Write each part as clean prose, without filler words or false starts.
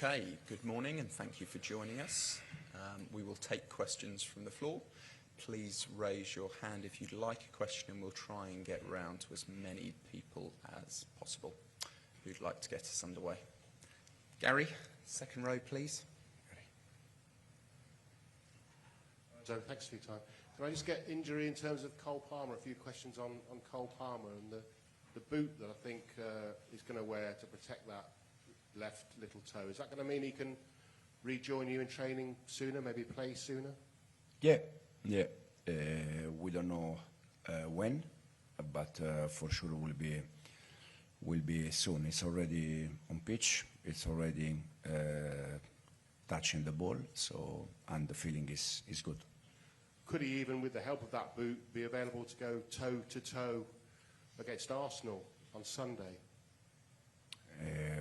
Okay, good morning and thank you for joining us. We will take questions from the floor. Please raise your hand if you'd like a question and we'll try and get round to as many people as possible who'd like to get us underway. Gary, second row please. Joe, thanks for your time. Can I just get injury in terms of Cole Palmer? A few questions on Cole Palmer and the boot that I think he's going to wear to protect that left little toe. Is that going to mean he can rejoin you in training sooner, maybe play sooner? Yeah. We don't know when, but for sure will be soon. It's already on pitch. It's already touching the ball. So and the feeling is good. Could he even, with the help of that boot, be available to go toe to toe against Arsenal on Sunday?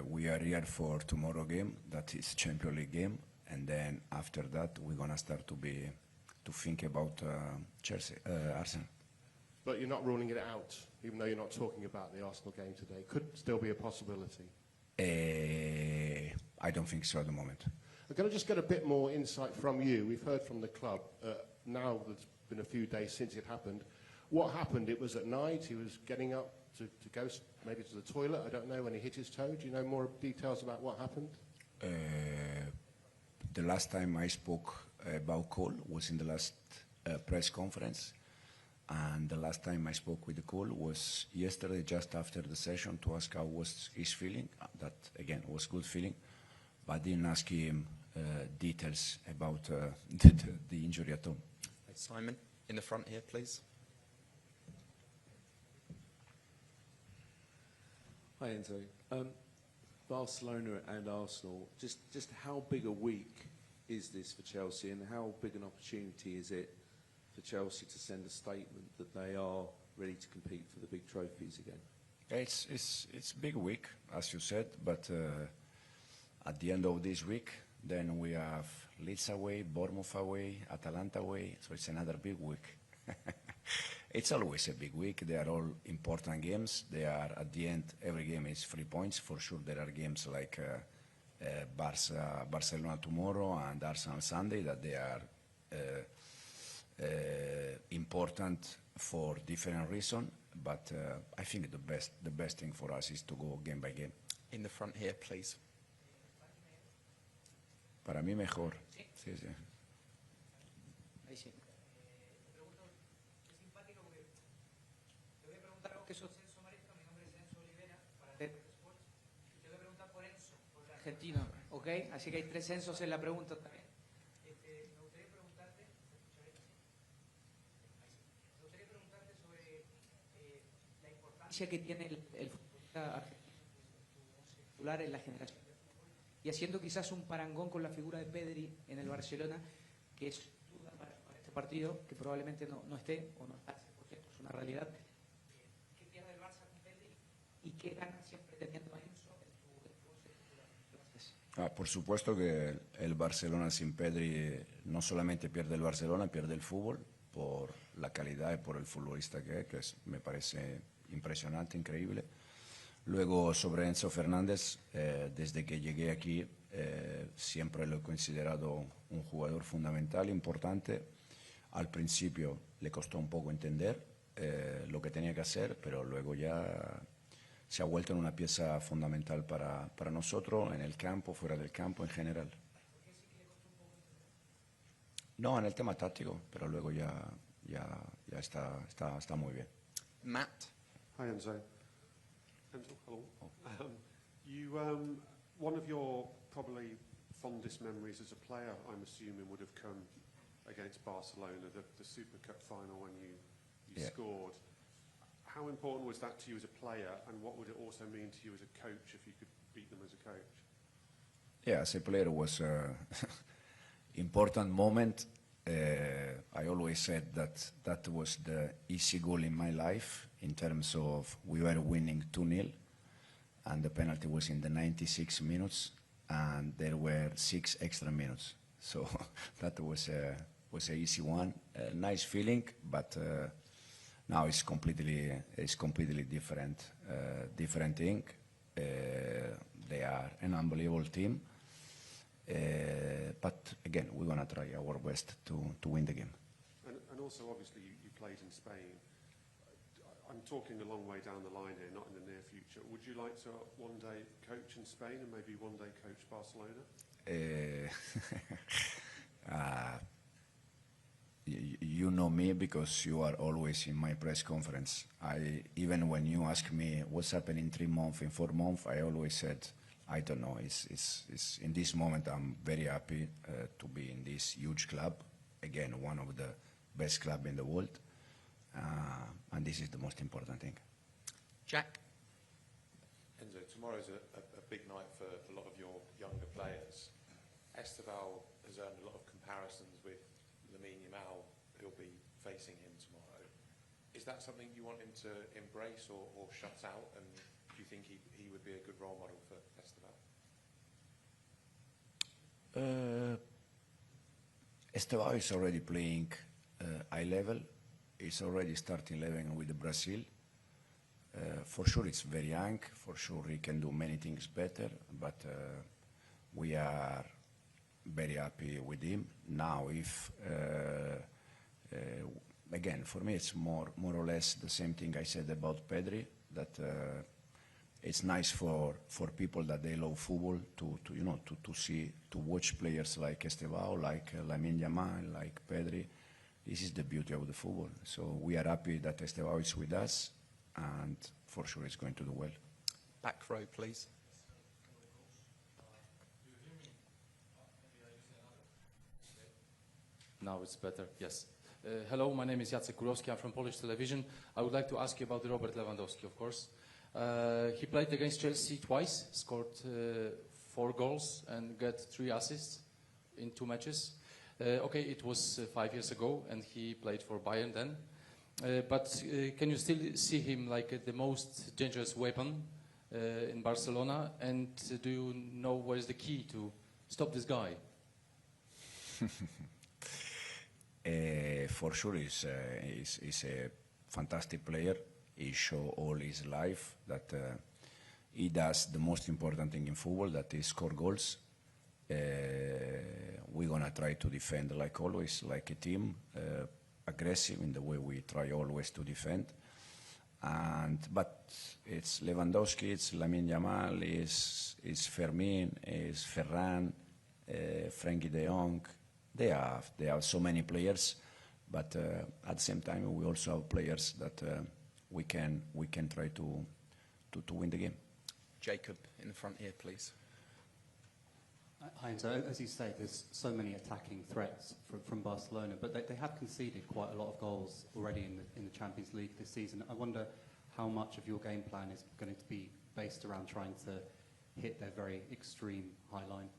We are here for tomorrow game. That is Champions League game, and then after that we're gonna start to think about Chelsea, Arsenal. But you're not ruling it out, even though you're not talking about the Arsenal game today. Could still be a possibility. I don't think so at the moment. I'm going to just get a bit more insight from you. We've heard from the club. Now there's been a few days since it happened. What happened? It was at night. He was getting up to go maybe to the toilet. I don't know, when he hit his toe. Do you know more details about what happened? The last time I spoke about Cole was in the last press conference. And the last time I spoke with Cole was yesterday, just after the session, to ask how was his feeling. That, again, was good feeling. But I didn't ask him details about the injury at all. Simon, in the front here, please. Hi, Enzo. Barcelona and Arsenal, just how big a week is this for Chelsea, and how big an opportunity is it for Chelsea to send a statement that they are ready to compete for the big trophies again? It's a big week, as you said, but at the end of this week, then we have Leeds away, Bournemouth away, Atalanta away, so it's another big week. It's always a big week. They are all important games. They are, at the end, every game is 3 points. For sure, there are games like Barcelona tomorrow and Arsenal Sunday that they are important for different reasons. But I think the best thing for us is to go game by game. In the front here, please. Para mí mejor. Sí. Ahí sí. Te pregunto, es simpático porque te voy a preguntar algo que sos Enzo Maresca, mi nombre es Enzo Olivera, para TED Sports, y te voy a preguntar por Enzo, por el argentino, ¿ok? Así que hay 3 Enzos en la pregunta también. Me gustaría preguntarte, sobre la importancia que tiene el futbolista argentino, su titular en la generación. Y haciendo quizás un parangón con la figura de Pedri en el Barcelona, que es duda para este partido, que probablemente no esté o no está, porque esto es una realidad. ¿Qué pierde el Barça con Pedri y qué gana siempre teniendo a Enzo en su 11 titular? Gracias. Por supuesto que el Barcelona sin Pedri no solamente pierde el Barcelona, pierde el fútbol por la calidad y por el futbolista que es, me parece impresionante, increíble. Luego, sobre Enzo Fernández, desde que llegué aquí, siempre lo he considerado un jugador fundamental, importante. Al principio le costó un poco entender lo que tenía que hacer, pero luego ya se ha vuelto en una pieza fundamental para nosotros, en el campo, fuera del campo, en general. No, en el tema táctico, pero luego ya está muy bien. Matt. Hi, Enzo. Enzo, hello. One of your probably fondest memories as a player, I'm assuming, would have come against Barcelona, the Super Cup final when you scored. How important was that to you as a player, and what would it also mean to you as a coach if you could beat them as a coach? Yeah, as a player, it was an important moment. I always said that was the easy goal in my life, in terms of we were winning 2-0, and the penalty was in the 96 minutes, and there were 6 extra minutes. So that was an easy one. A nice feeling, but now it's completely different thing. They are an unbelievable team. But again, we're going to try our best to win the game. And also, obviously, you played in Spain. I'm talking a long way down the line here, not in the near future. Would you like to one day coach in Spain and maybe one day coach Barcelona? You know me because you are always in my press conference. Even when you ask me what's happening in 3 months, in 4 months, I always said, I don't know. It's in this moment, I'm very happy to be in this huge club. Again, one of the best clubs in the world. And this is the most important thing. Jack? Enzo, tomorrow's a big night for a lot of your younger players. Esteval has earned a lot of comparisons with Lamine Yamal, who'll be facing him tomorrow. Is that something you want him to embrace or shut out? And do you think he would be a good role model for Esteval? Esteval is already playing high level. He's already starting 11 with Brazil. For sure, it's very young. For sure, he can do many things better. But we are very happy with him. Now, if again, for me, it's more or less the same thing I said about Pedri. That it's nice for people that they love football to watch players like Esteval, like Lamine Yamal, like Pedri. This is the beauty of the football. So we are happy that Esteval is with us, and for sure he's going to do well. Back row, please. Now it's better, yes. Hello, my name is Jacek Kurowski. I'm from Polish television. I would like to ask you about Robert Lewandowski, of course. He played against Chelsea twice, scored 4 goals and got 3 assists in 2 matches. Okay, it was 5 years ago, and he played for Bayern then. But can you still see him like the most dangerous weapon in Barcelona? And do you know what is the key to stop this guy? For sure, he's a fantastic player. He showed all his life that he does the most important thing in football, that is score goals. We're going to try to defend like always, like a team, aggressive in the way we try always to defend. But it's Lewandowski, it's Lamine Yamal, it's Fermin, it's Ferran, Frankie de Jong. They have so many players, but at the same time we also have players that we can try to win the game. Jacob, in the front here, please. Hi, Enzo. As you say, there's so many attacking threats from Barcelona, but they have conceded quite a lot of goals already in the Champions League this season. I wonder how much of your game plan is going to be based around trying to hit their very extreme high line.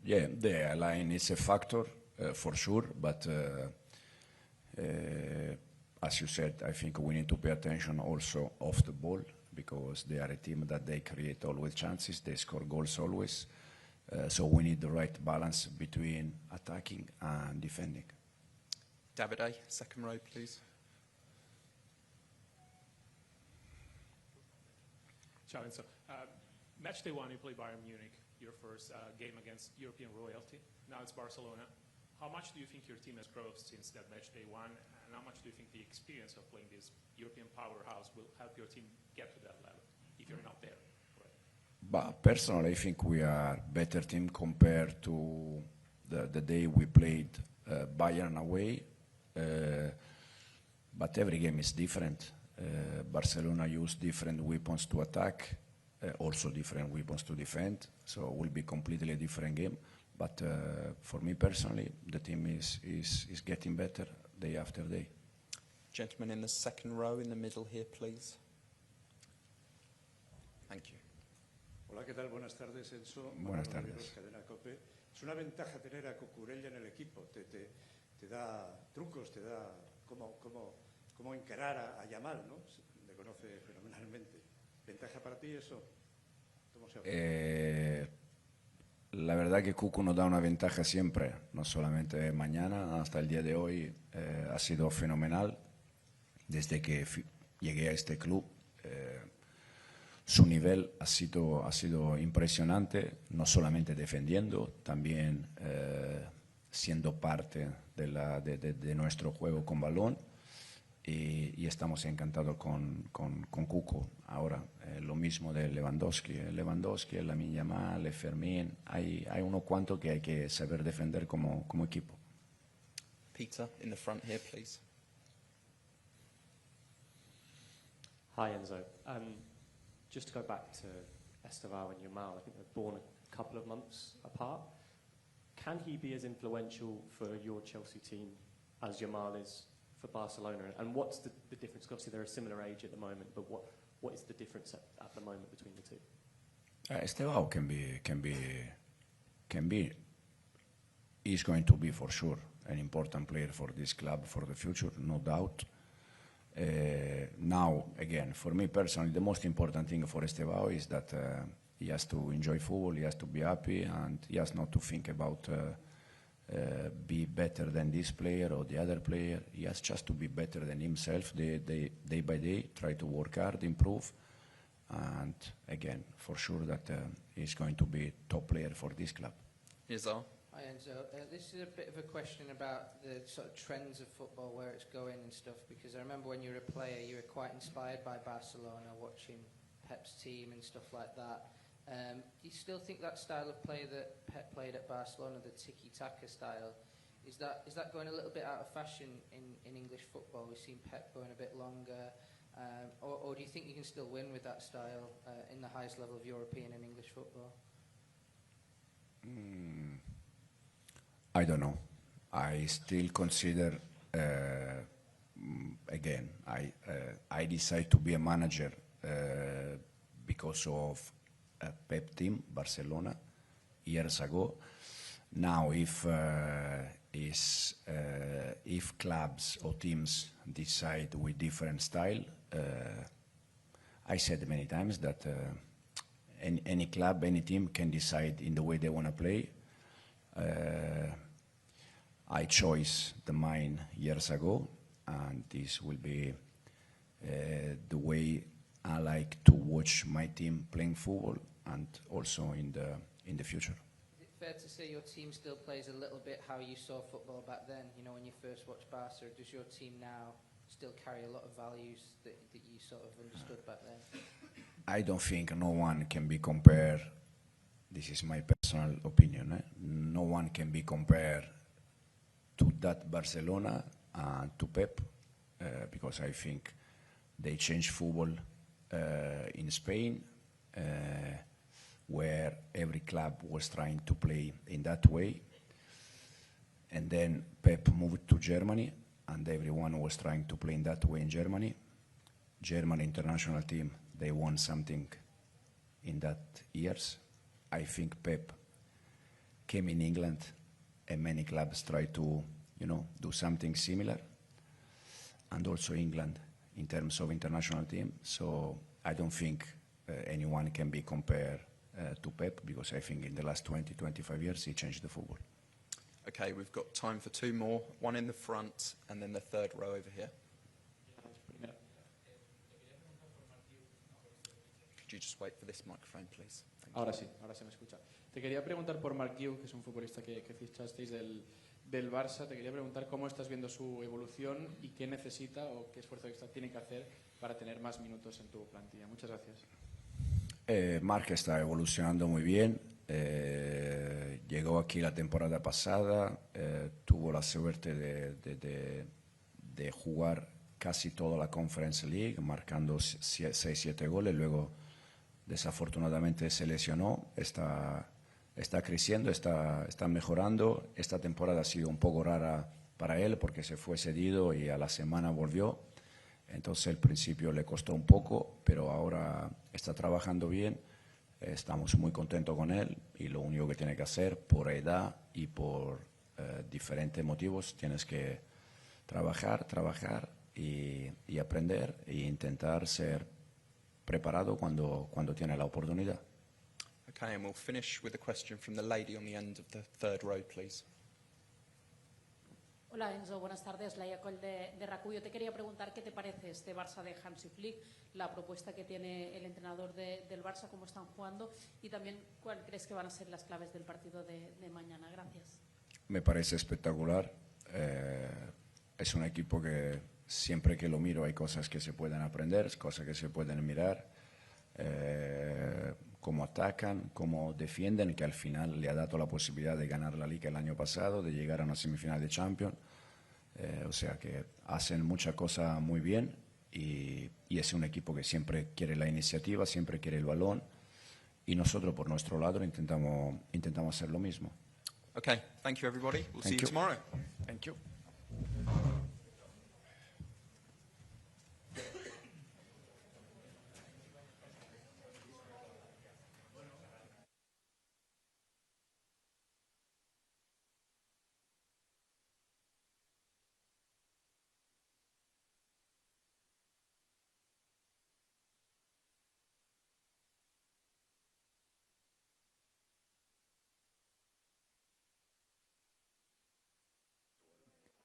Yeah, the line is a factor for sure, but as you said, I think we need to pay attention also off the ball, because they are a team that they create always chances, they score goals always. So we need the right balance between attacking and defending. Davide, second row, please. Ciao, Enzo. Match day 1, you play Bayern Munich, your first game against European royalty. Now it's Barcelona. How much do you think your team has grown since that match day 1, and how much do you think the experience of playing this European powerhouse will help your team get to that level if you're not there? But personally, I think we are a better team compared to the day we played Bayern away. But every game is different. Barcelona use different weapons to attack, also different weapons to defend. So it will be completely a different game. But for me personally, the team is getting better day after day. Gentleman in the second row in the middle here, please. Thank you. Hola, ¿qué tal? Buenas tardes, Enzo. Buenas tardes. Cadena COPE. Es una ventaja tener a Cucurella en el equipo. Te da trucos, te da cómo encarar a Yamal, ¿no? Le conoce fenomenalmente. ¿Ventaja para ti eso? ¿Cómo se hace? La verdad que Cucu nos da una ventaja siempre, no solamente mañana, hasta el día de hoy ha sido fenomenal. Desde que llegué a este club, su nivel ha sido impresionante, no solamente defendiendo, también siendo parte de nuestro juego con balón. Y estamos encantados con Cuco. Ahora, lo mismo de Lewandowski, Lamine Yamal, Fermín. Hay unos cuantos que hay que saber defender como equipo. Peter, in the front here, please. Hi, Enzo. Just to go back to Estevao and Yamal, I think they're born a couple of months apart. Can he be as influential for your Chelsea team as Yamal is for Barcelona? And what's the difference? Obviously, they're a similar age at the moment, but what is the difference at the moment between the two? Estevao is going to be for sure an important player for this club for the future, no doubt. Now, again, for me personally, the most important thing for Estevao is that he has to enjoy football, he has to be happy, and he has not to think about be better than this player or the other player. He has just to be better than himself day by day, try to work hard, improve, and again, for sure that he's going to be top player for this club. Nizar? Hi Enzo, this is a bit of a question about the sort of trends of football, where it's going and stuff, because I remember when you were a player you were quite inspired by Barcelona, watching Pep's team and stuff like that. Do you still think that style of play that Pep played at Barcelona, the tiki-taka style, is that going a little bit out of fashion in English football? We've seen Pep going a bit longer, or do you think you can still win with that style in the highest level of European and English football? I don't know. I still consider, again, I decided to be a manager because of a Pep team, Barcelona, years ago. Now, if clubs or teams decide with different style, I said many times that any club, any team can decide in the way they want to play. I chose the mine years ago, and this will be the way I like to watch my team playing football, and also in the future. Is it fair to say your team still plays a little bit how you saw football back then? You know, when you first watched Barca, does your team now still carry a lot of values that you sort of understood back then? I don't think no one can be compared. This is my personal opinion. No one can be compared to that Barcelona and to Pep, because I think they changed football in Spain, where every club was trying to play in that way. And then Pep moved to Germany, and everyone was trying to play in that way in Germany. German international team, they won something in that years. I think Pep came in England, and many clubs tried to, do something similar. And also England, in terms of international team. So I don't think anyone can be compared to Pep, because I think in the last 20, 25 years he changed the football. Okay, we've got time for two more. One in the front, and then the third row over here. Could you just wait for this microphone, please? Ahora sí me escucha. Te quería preguntar por Marc Guiu, que es un futbolista que fichasteis del Barça. Te quería preguntar cómo estás viendo su evolución y qué necesita o qué esfuerzo extra tiene que hacer para tener más minutos en tu plantilla. Muchas gracias. Marc está evolucionando muy bien. Llegó aquí la temporada pasada, tuvo la suerte de jugar casi toda la Conference League, marcando 6-7 goles. Luego, desafortunadamente, se lesionó. Está creciendo, está mejorando. Esta temporada ha sido un poco rara para él porque se fue cedido y a la semana volvió. Entonces, al principio le costó un poco, pero ahora está trabajando bien. Estamos muy contentos con él, y lo único que tiene que hacer, por edad y por diferentes motivos, tienes que trabajar y aprender e intentar ser preparado cuando tiene la oportunidad. Okay, and we'll finish with a question from the lady on the end of the third row, please. Hola Enzo, buenas tardes. Laia Coll de RACU. Yo te quería preguntar qué te parece este Barça de Hansi Flick, la propuesta que tiene el entrenador del Barça, cómo están jugando y también cuál crees que van a ser las claves del partido de mañana. Gracias. Me parece espectacular. Es un equipo que siempre que lo miro hay cosas que se pueden aprender, cosas que se pueden mirar. Cómo atacan, cómo defienden, que al final le ha dado la posibilidad de ganar la Liga el año pasado, de llegar a una semifinal de Champions. O sea que hacen muchas cosas muy bien y es un equipo que siempre quiere la iniciativa, siempre quiere el balón y nosotros por nuestro lado intentamos hacer lo mismo. Okay, thank you everybody. We'll see Thank you you. tomorrow. Thank you.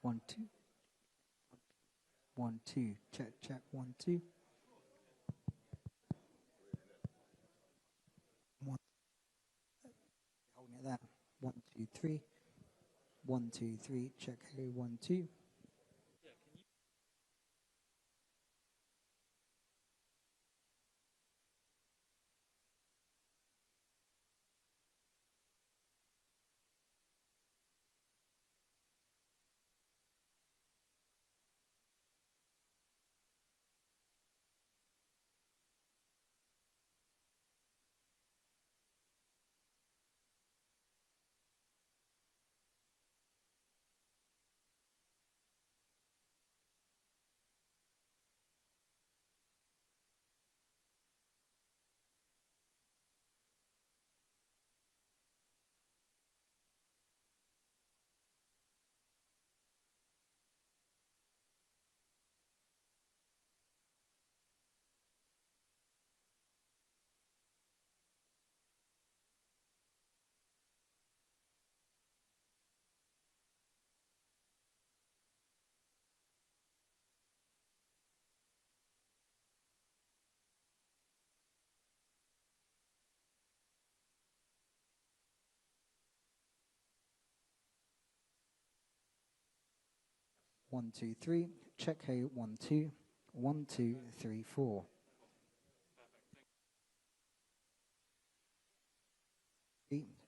One, two. 1, 2. Check, check. 1, 2. 1. Holding it there. 1, 2, 3. 1, 2, 3. Check. 1, 2. One, two, three. Check. 1, 2. 1, 2, 3, 4.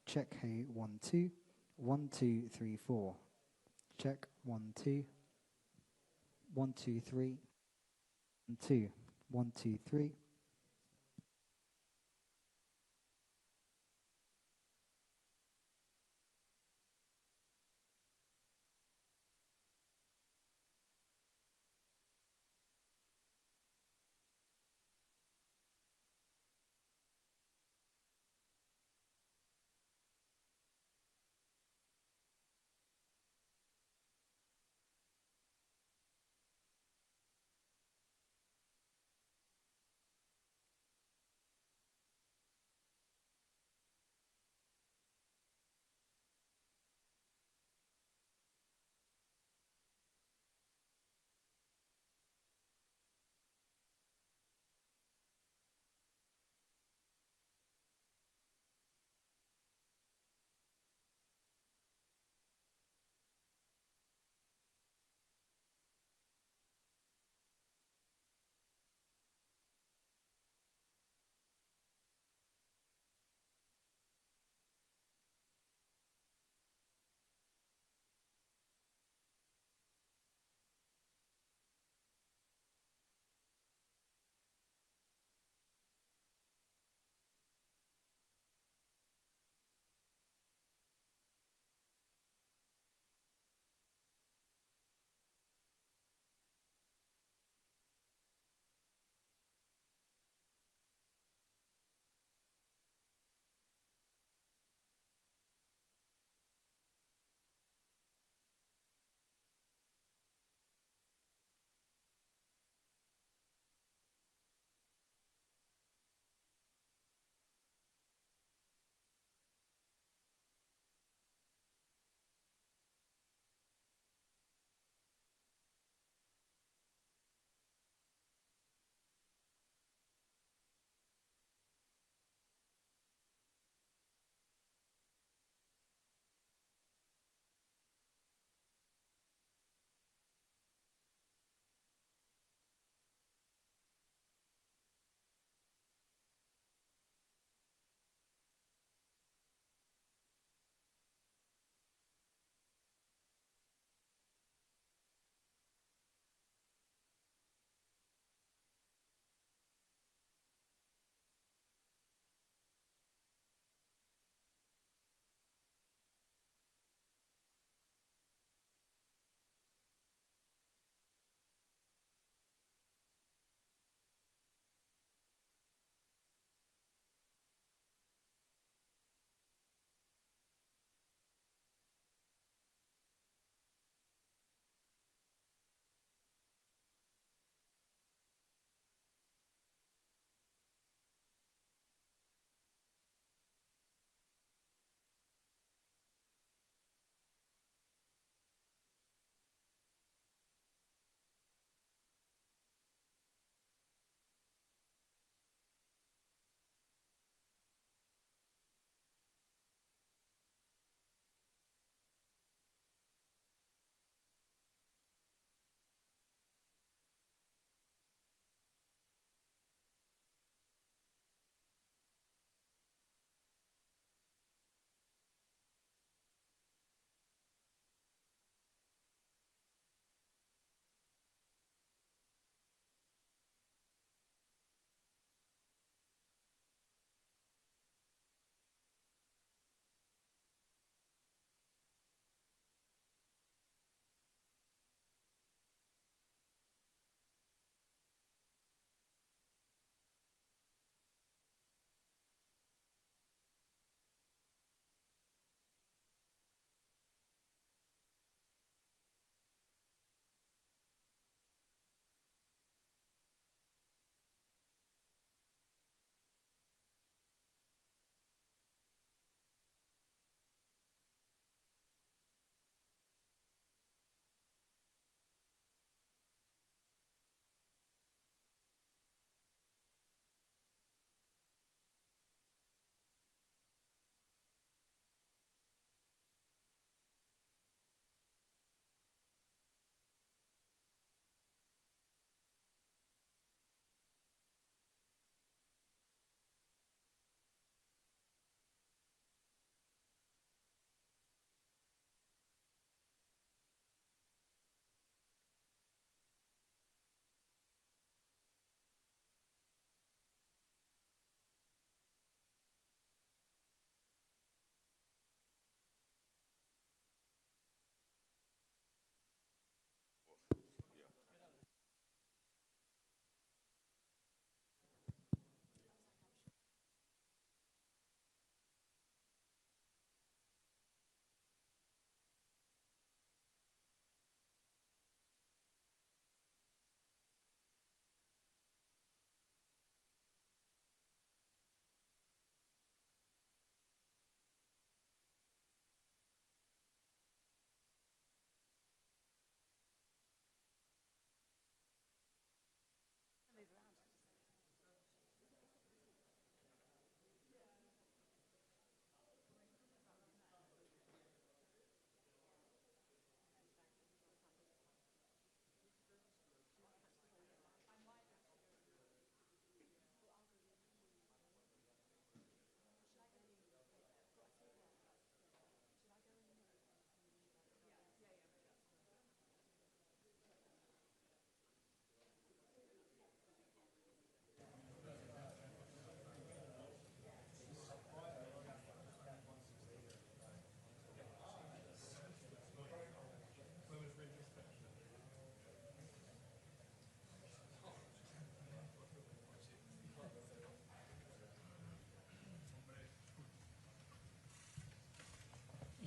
Check. 1, 2. 1, 2, 3, 4. Check. 1, 2. 1, 2, 3. 1, 2. 1, 2, 3.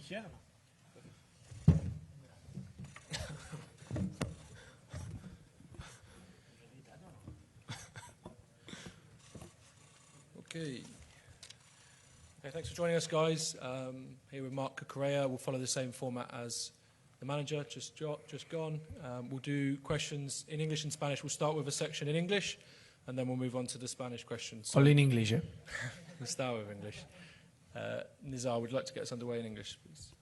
Yeah. Okay. Okay, thanks for joining us, guys. Here with Mark Cucurella. We'll follow the same format as the manager, just gone. We'll do questions in English and Spanish. We'll start with a section in English, and then we'll move on to the Spanish questions. All in English, yeah? We'll start with English. Nizar, would you like to get us underway in English, please?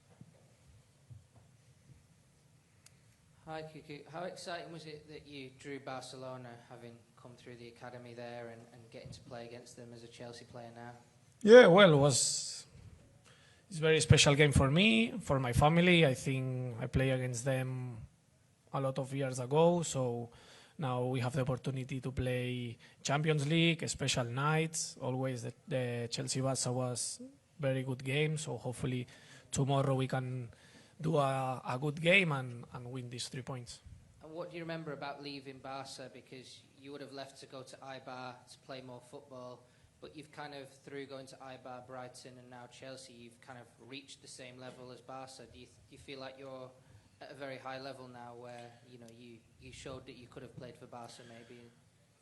Hi, Kuku. How exciting was it that you drew Barcelona, having come through the academy there and getting to play against them as a Chelsea player now? Yeah, well, it's a very special game for me, for my family. I think I played against them a lot of years ago, so now we have the opportunity to play Champions League, special nights. Always the Chelsea-Barça was very good game, so hopefully tomorrow we can do a good game and win these 3 points. And what do you remember about leaving Barca? Because you would have left to go to Eibar to play more football, but you've kind of, through going to Eibar, Brighton and now Chelsea, you've kind of reached the same level as Barca. Do you feel like you're at a very high level now where, you know, you showed that you could have played for Barca maybe?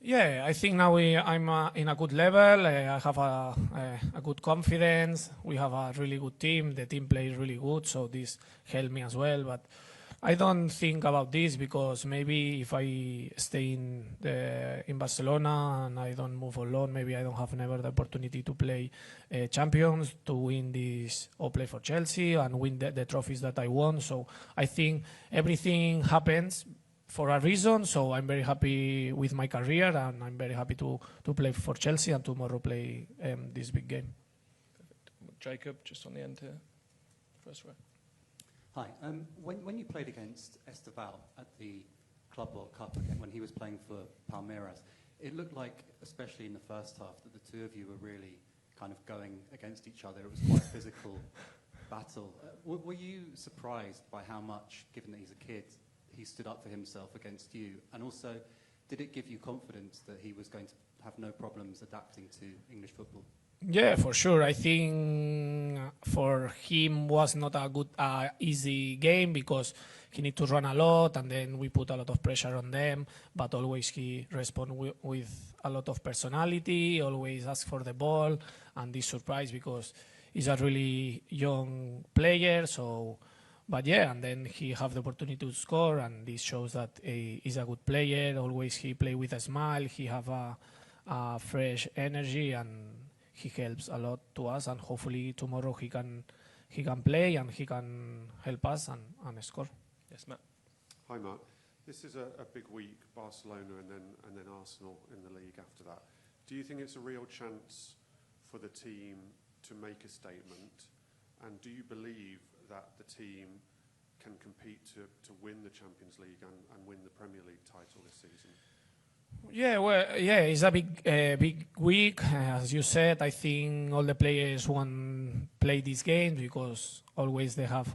Yeah, I think now I'm in a good level. I have a good confidence. We have a really good team. The team plays really good, so this helped me as well. But I don't think about this because maybe if I stay in Barcelona and I don't move alone, maybe I don't have never the opportunity to play Champions, to win this or play for Chelsea and win the trophies that I won. So I think everything happens for a reason, so I'm very happy with my career and I'm very happy to play for Chelsea and tomorrow play this big game. Perfect. Jacob, just on the end here, first row. Hi. When you played against Esteval at the Club World Cup again, when he was playing for Palmeiras, it looked like, especially in the first half, that the two of you were really kind of going against each other. It was quite a physical battle. Were you surprised by how much, given that he's a kid, he stood up for himself against you? And also, did it give you confidence that he was going to have no problems adapting to English football? Yeah, for sure. I think for him was not a good, easy game because he need to run a lot and then we put a lot of pressure on them. But always he respond with a lot of personality, always ask for the ball and this surprise because he's a really young player. So. But yeah, and then he have the opportunity to score, and this shows that he's a good player. Always he play with a smile. He have a fresh energy, and he helps a lot to us. And hopefully tomorrow he can play and he can help us and score. Yes, Matt. Hi, Mark. This is a big week, Barcelona and then Arsenal in the league after that. Do you think it's a real chance for the team to make a statement? And do you believe that the team can compete to win the Champions League and win the Premier League title this season? Yeah, well, yeah, it's a big week. As you said, I think all the players want to play these games because always they have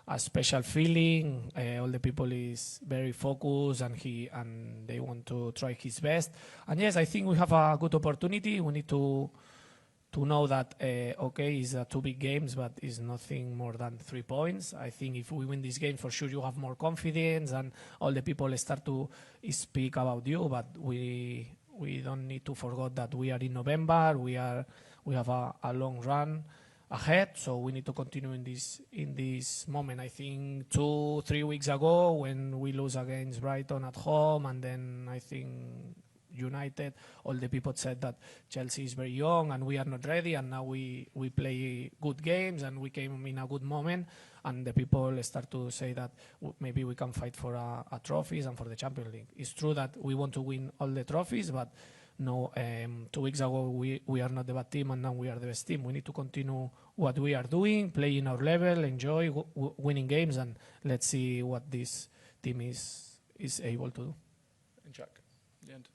a special feeling. All the people is very focused and they want to try his best. And yes, I think we have a good opportunity. We need to know that, okay, it's 2 big games, but it's nothing more than 3 points. I think if we win this game, for sure you have more confidence and all the people start to speak about you, but we don't need to forget that we are in November, we have a long run ahead, so we need to continue in this moment. I think 2-3 weeks ago when we lose against Brighton at home, and then I think United, all the people said that Chelsea is very young and we are not ready, and now we play good games and we came in a good moment, and the people start to say that maybe we can fight for a trophies and for the Champions League. It's true that we want to win all the trophies, but no, 2 weeks ago we are not the bad team and now we are the best team. We need to continue what we are doing, playing our level, enjoy winning games, and let's see what this team is able to do. And Jack, the end.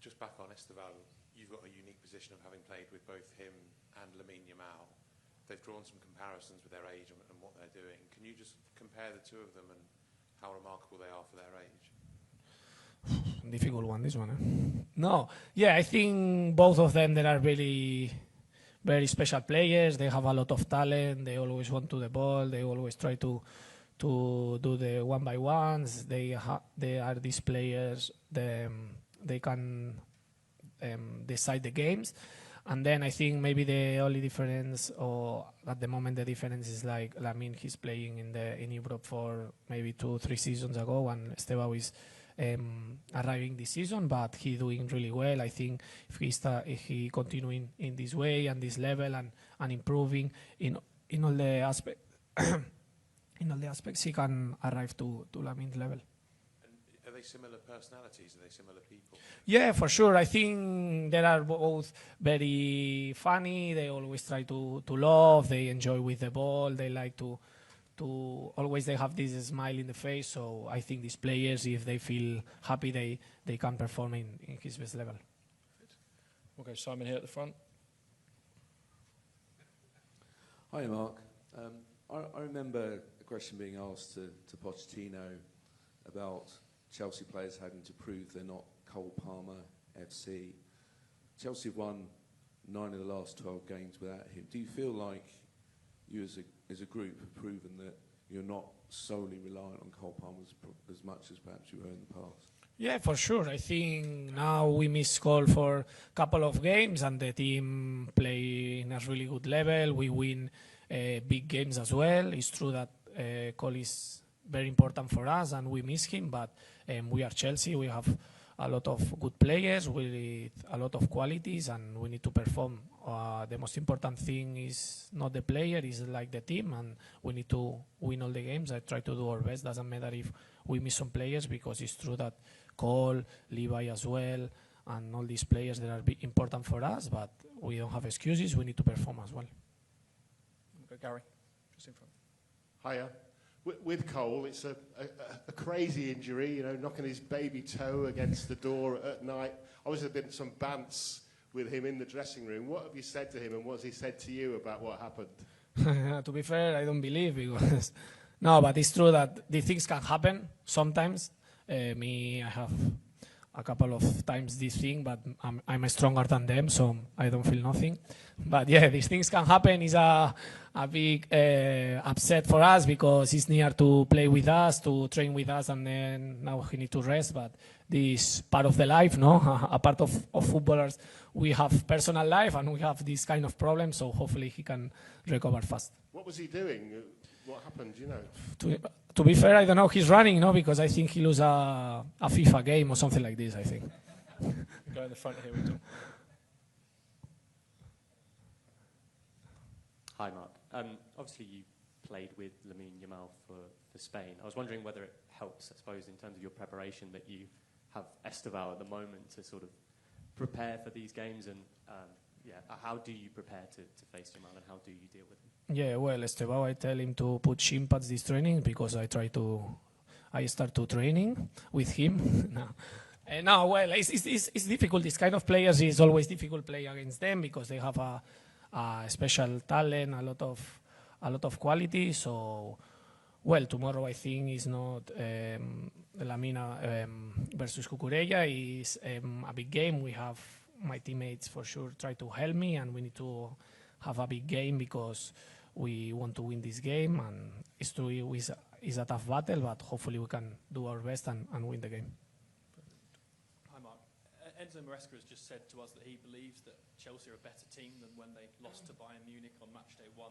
Just back on Esteval, you've got a unique position of having played with both him and Lamine Yamal. They've drawn some comparisons with their age and what they're doing. Can you just compare the two of them and how remarkable they are for their age? Difficult one, this one. No, yeah, I think both of them they are really, very special players. They have a lot of talent. They always want to the ball. They always try to do the one by ones. They are these players. They can decide the games. And then I think maybe the only difference, or at the moment the difference, is like Lamine, he's playing in Europe for maybe 2-3 seasons ago, and Estevao is arriving this season, but he doing really well. I think if he continuing in this way and this level and improving in all the aspects, in all the aspects, he can arrive to Lamine's level. Are they similar personalities? Are they similar people? Yeah, for sure. I think they are both very funny. They always try to love. They enjoy with the ball. They like to always they have this smile in the face. So I think these players, if they feel happy, they can perform in his best level. Okay, Simon here at the front. Hi, Mark. I remember a question being asked to Pochettino about Chelsea players having to prove they're not Cole Palmer FC. Chelsea have won 9 of the last 12 games without him. Do you feel like you as a group have proven that you're not solely reliant on Cole Palmer as much as perhaps you were in the past? Yeah, for sure. I think now we miss Cole for a couple of games and the team play in a really good level. We win big games as well. It's true that Cole is very important for us and we miss him, but we are Chelsea. We have a lot of good players with a lot of qualities and we need to perform. The most important thing is not the player, it's like the team, and we need to win all the games. I try to do our best. Doesn't matter if we miss some players, because it's true that Cole, Levi as well, and all these players that are important for us, but we don't have excuses. We need to perform as well. Okay, Gary, just in front. Hiya. With Cole, it's a crazy injury, you know, knocking his baby toe against the door at night. Obviously, there have been some bants with him in the dressing room. What have you said to him, and what has he said to you about what happened? To be fair, I don't believe, because no, but it's true that these things can happen sometimes. I have a couple of times this thing, but I'm stronger than them, so I don't feel nothing. But yeah, these things can happen. It's a big upset for us, because he's near to play with us, to train with us, and then now he needs to rest. But this part of the life, no? A part of footballers, we have personal life and we have this kind of problem, so hopefully he can recover fast. What was he doing? What happened, do you know? To be fair, I don't know. He's running, no? Because I think he lose a FIFA game or something like this, I think. Go in the front here. With Hi, Mark. Obviously, you played with Lamine Yamal for Spain. I was wondering whether it helps, I suppose, in terms of your preparation, that you have Estevao at the moment to sort of prepare for these games, and how do you prepare to face Yamal, and how do you deal with him? Yeah, well, Estevao, I tell him to put shin pads this training, because I start to training with him. No, well, it's difficult. This kind of players is always difficult play against them, because they have a special talent, a lot of quality. So, well, tomorrow I think is not Lamina versus Cucurella. Is a big game. We have my teammates for sure try to help me, and we need to have a big game, because we want to win this game, and it's true it's a tough battle, but hopefully we can do our best and win the game. Hi, Mark. Enzo Maresca has just said to us that he believes that Chelsea are a better team than when they lost to Bayern Munich on match day 1.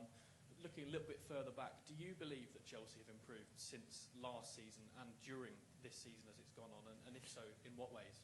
Looking a little bit further back, do you believe that Chelsea have improved since last season and during this season as it's gone on, and if so, in what ways?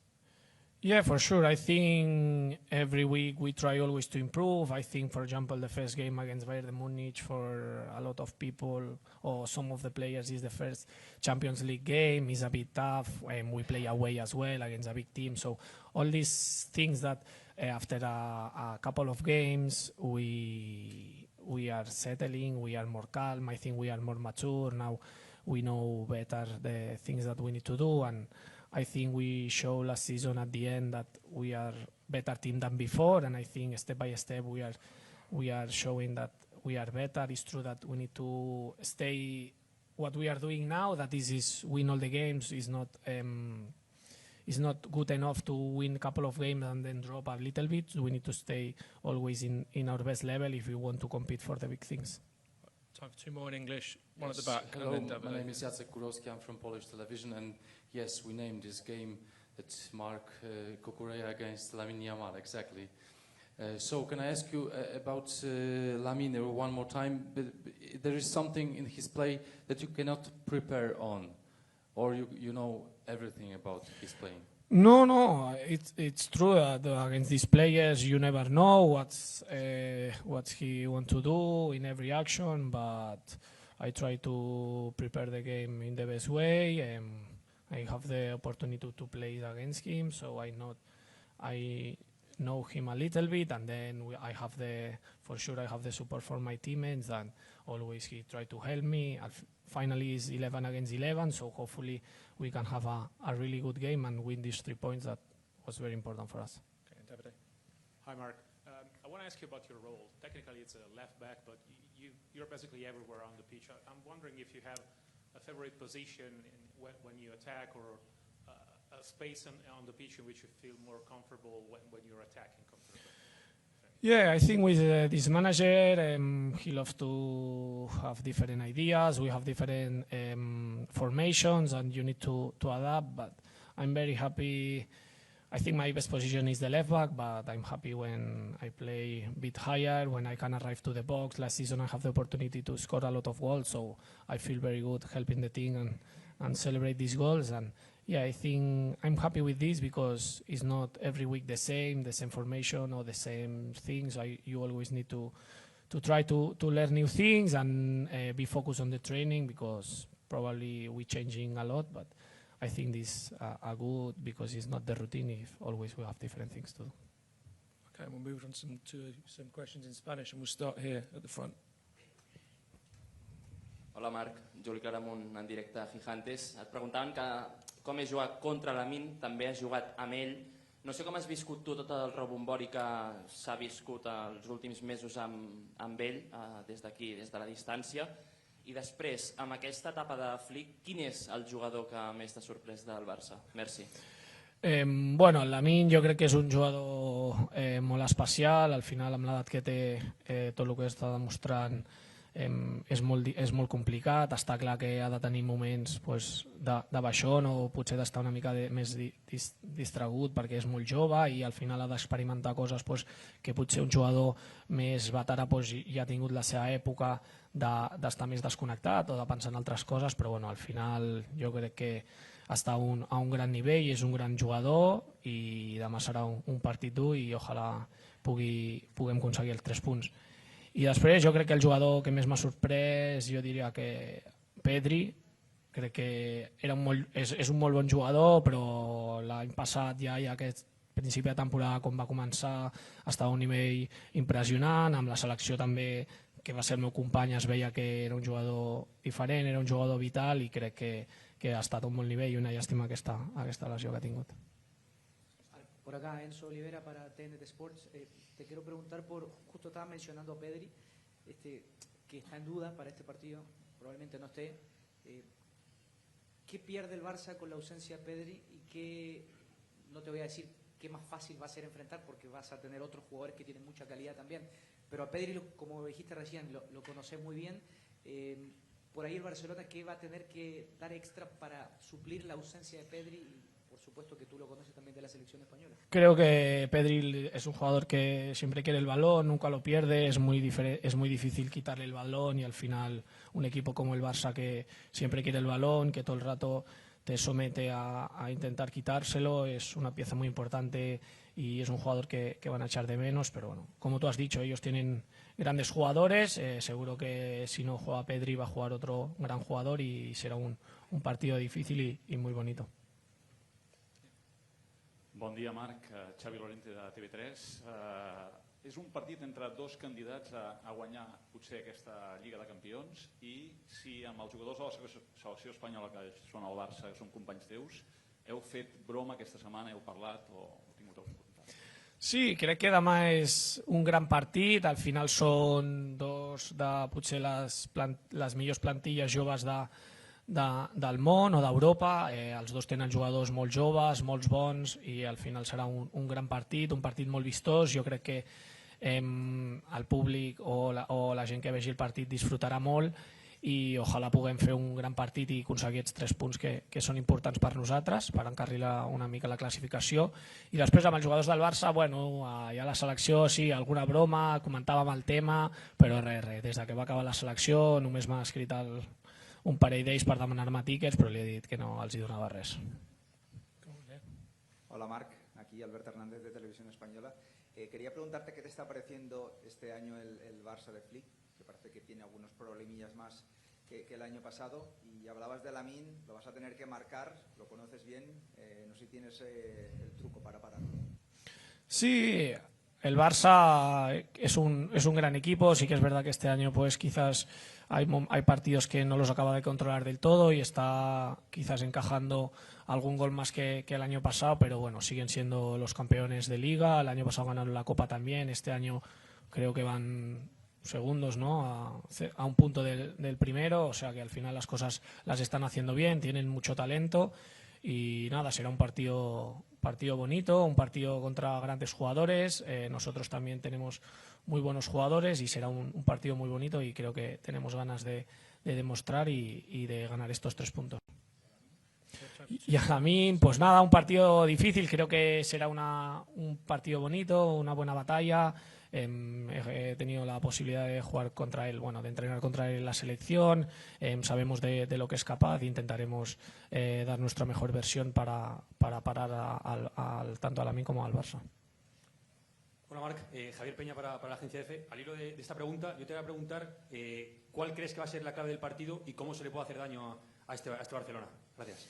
Yeah, for sure. I think every week we try always to improve. I think, for example, the first game against Bayern Munich, for a lot of people or some of the players, is the first Champions League game. It's a bit tough, and we play away as well against a big team. So all these things that after a couple of games we are settling, we are more calm. I think we are more mature now. We know better the things that we need to do, and I think we showed last season at the end that we are better team than before, and I think step by step we are showing that we are better. It's true that we need to stay what we are doing now, that is win all the games, is not is not good enough to win a couple of games and then drop a little bit. We need to stay always in our best level if we want to compete for the big things. Time for two more in English, one at the back. Hello, and then my name is Jacek Kurowski, I'm from Polish television, and yes, we named this game that Mark Kukureya against Lamine Yamal, exactly. So can I ask you about Lamine one more time? There is something in his play that you cannot prepare on, or you know everything about his playing? No, it's true that against these players you never know what he want to do in every action, but I try to prepare the game in the best way. I have the opportunity to play against him, so I know him a little bit, and then I have the support from my teammates, and always he try to help me. Finally, it's 11 against 11, so hopefully we can have a really good game and win these 3 points. That was very important for us. Okay, Hi, Mark. I want to ask you about your role. Technically, it's a left back, but you're basically everywhere on the pitch. I'm wondering if you have a favorite position when you attack, or a space on the pitch in which you feel more comfortable when you're attacking comfortably. Yeah, I think with this manager, he loves to have different ideas. We have different formations, and you need to adapt. But I'm very happy. I think my best position is the left back, but I'm happy when I play a bit higher, when I can arrive to the box. Last season I have the opportunity to score a lot of goals, so I feel very good helping the team and celebrate these goals. And yeah, I think I'm happy with this because it's not every week the same formation or the same things. You always need to try to learn new things and be focused on the training, because probably we're changing a lot, but I think these are good because it's not the routine if always we have different things to do. Okay, we'll move on to some questions in Spanish, and we'll start here at the front. Hola Marc, Juli Claramunt en directe a Gigantes. Et preguntaven com has jugat contra l'Amin, també has jugat amb ell. No sé com has viscut tu tot el rebombori que s'ha viscut els últims mesos amb ell, des d'aquí, des de la distància. I després, amb aquesta etapa de Flick, quin és el jugador que més t'ha sorprès del Barça? Merci. Bueno, el Lamine jo crec que és un jugador molt especial. Al final, amb l'edat que té, tot el que està demostrant és molt complicat. Està clar que ha de tenir moments de baixón, o potser d'estar una mica més distragut perquè és molt jove, i al final ha d'experimentar coses que potser un jugador més veterà ja ha tingut la seva època d'estar més desconnectat o de pensar en altres coses, però bueno, al final jo crec que està a un gran nivell, és un gran jugador, i demà serà un partit dur i ojalà puguem aconseguir els 3 punts. I després jo crec que el jugador que més m'ha sorprès, jo diria que Pedri. Crec que és un molt bon jugador, però l'any passat ja aquest principi de temporada, com va començar, estava a un nivell impressionant. Amb la selecció també, que va ser el meu company, es veia que era un jugador diferent, era un jugador vital, i crec que ha estat a un bon nivell, i una llàstima aquesta lesió que ha tingut. Por acá, Enzo Olivera para TNT Sports. Te quiero preguntar justo estaba mencionando a Pedri, que está en duda para este partido, probablemente no esté. ¿Qué pierde el Barça con la ausencia de Pedri? Y qué, no te voy a decir qué más fácil va a ser enfrentar, porque vas a tener otros jugadores que tienen mucha calidad también. Pero a Pedri, como dijiste recién, lo conoces muy bien. Por ahí el Barcelona, ¿qué va a tener que dar extra para suplir la ausencia de Pedri? Por supuesto que tú lo conoces también de la selección española. Creo que Pedri es un jugador que siempre quiere el balón, nunca lo pierde, es muy difícil quitarle el balón, y al final un equipo como el Barça, que siempre quiere el balón, que todo el rato te somete a intentar quitárselo, es una pieza muy importante y es un jugador que van a echar de menos. Pero bueno, como tú has dicho, ellos tienen grandes jugadores, seguro que si no juega Pedri va a jugar otro gran jugador y será un partido difícil y muy bonito. Bon dia, Marc. Xavi Lorente de TV3. És un partit entre dos candidats a guanyar potser aquesta Lliga de Campions, i si amb els jugadors de la selecció espanyola, que són al Barça, que són companys teus, heu fet broma aquesta setmana, heu parlat o heu tingut algun contacte? Sí, crec que demà és un gran partit. Al final són dos de potser les millors plantilles joves del món o d'Europa. Els dos tenen jugadors molt joves, molts bons, i al final serà un gran partit, un partit molt vistós. Jo crec que el públic o la gent que vegi el partit disfrutarà molt, i ojalà puguem fer un gran partit i aconseguir aquests 3 punts que són importants per nosaltres, per encarrilar una mica la classificació. I després amb els jugadors del Barça, bueno, ja la selecció, sí, alguna broma, comentàvem el tema, però res, des que va acabar la selecció només m'ha escrit un parell d'ells per demanar-me tíquets, però li he dit que no els hi donava res. Hola Marc, aquí Albert Hernández de Televisión Española. Quería preguntarte qué te está pareciendo este año el Barça de Flick, que parece que tiene algunos problemillas más que el año pasado, y hablabas de Lamine, lo vas a tener que marcar, lo conoces bien, no sé si tienes el truco para pararlo. Sí, el Barça es un gran equipo. Sí que es verdad que este año pues quizás hay partidos que no los acaba de controlar del todo y está quizás encajando algún gol más que el año pasado, pero bueno, siguen siendo los campeones de Liga. El año pasado ganaron la Copa también, este año creo que van segundos, ¿no? a un punto del primero, o sea que al final las cosas las están haciendo bien, tienen mucho talento y nada, será un partido bonito, un partido contra grandes jugadores. Nosotros también tenemos muy buenos jugadores y será un partido muy bonito, y creo que tenemos ganas de demostrar y de ganar estos 3 puntos. Y a mí, pues nada, un partido difícil, creo que será un partido bonito, una buena batalla. He tenido la posibilidad de jugar contra él, bueno, de entrenar contra él en la selección. Sabemos de lo que es capaz e intentaremos dar nuestra mejor versión para parar tanto a Lamine como al Barça. Hola Marc, Javier Peña para la agencia EFE. Al hilo de esta pregunta, yo te voy a preguntar ¿cuál crees que va a ser la clave del partido y cómo se le puede hacer daño a este Barcelona? Gracias.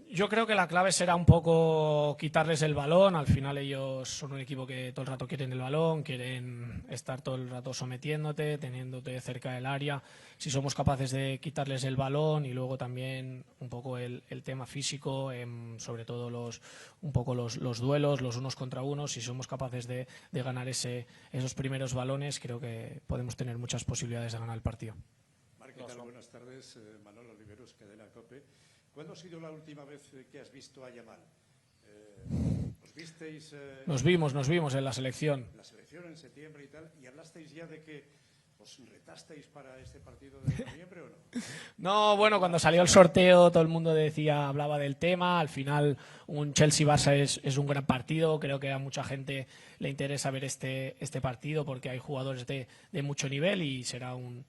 Yo creo que la clave será un poco quitarles el balón. Al final ellos son un equipo que todo el rato quieren el balón, quieren estar todo el rato sometiéndote, teniéndote cerca del área. Si somos capaces de quitarles el balón, y luego también un poco el tema físico, sobre todo los duelos, los unos contra unos, si somos capaces de ganar esos primeros balones, creo que podemos tener muchas posibilidades de ganar el partido. Marc, ¿qué tal? Buenas tardes. Manolo Oliveros, Cadena COPE. ¿Cuándo ha sido la última vez que has visto a Yamal? ¿Os visteis? Nos vimos en la selección. La selección en septiembre y tal, ¿y hablasteis ya de que os retasteis para este partido de noviembre o no? No, bueno, cuando salió el sorteo todo el mundo hablaba del tema. Al final un Chelsea-Barça es un gran partido. Creo que a mucha gente le interesa ver este partido porque hay jugadores de mucho nivel y será un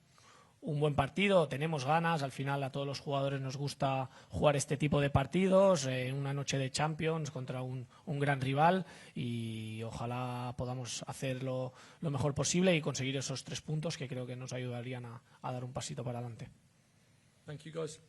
buen partido. Tenemos ganas, al final a todos los jugadores nos gusta jugar este tipo de partidos, una noche de Champions contra un gran rival, y ojalá podamos hacerlo lo mejor posible y conseguir esos 3 puntos que creo que nos ayudarían a dar un pasito para adelante. Thank you guys.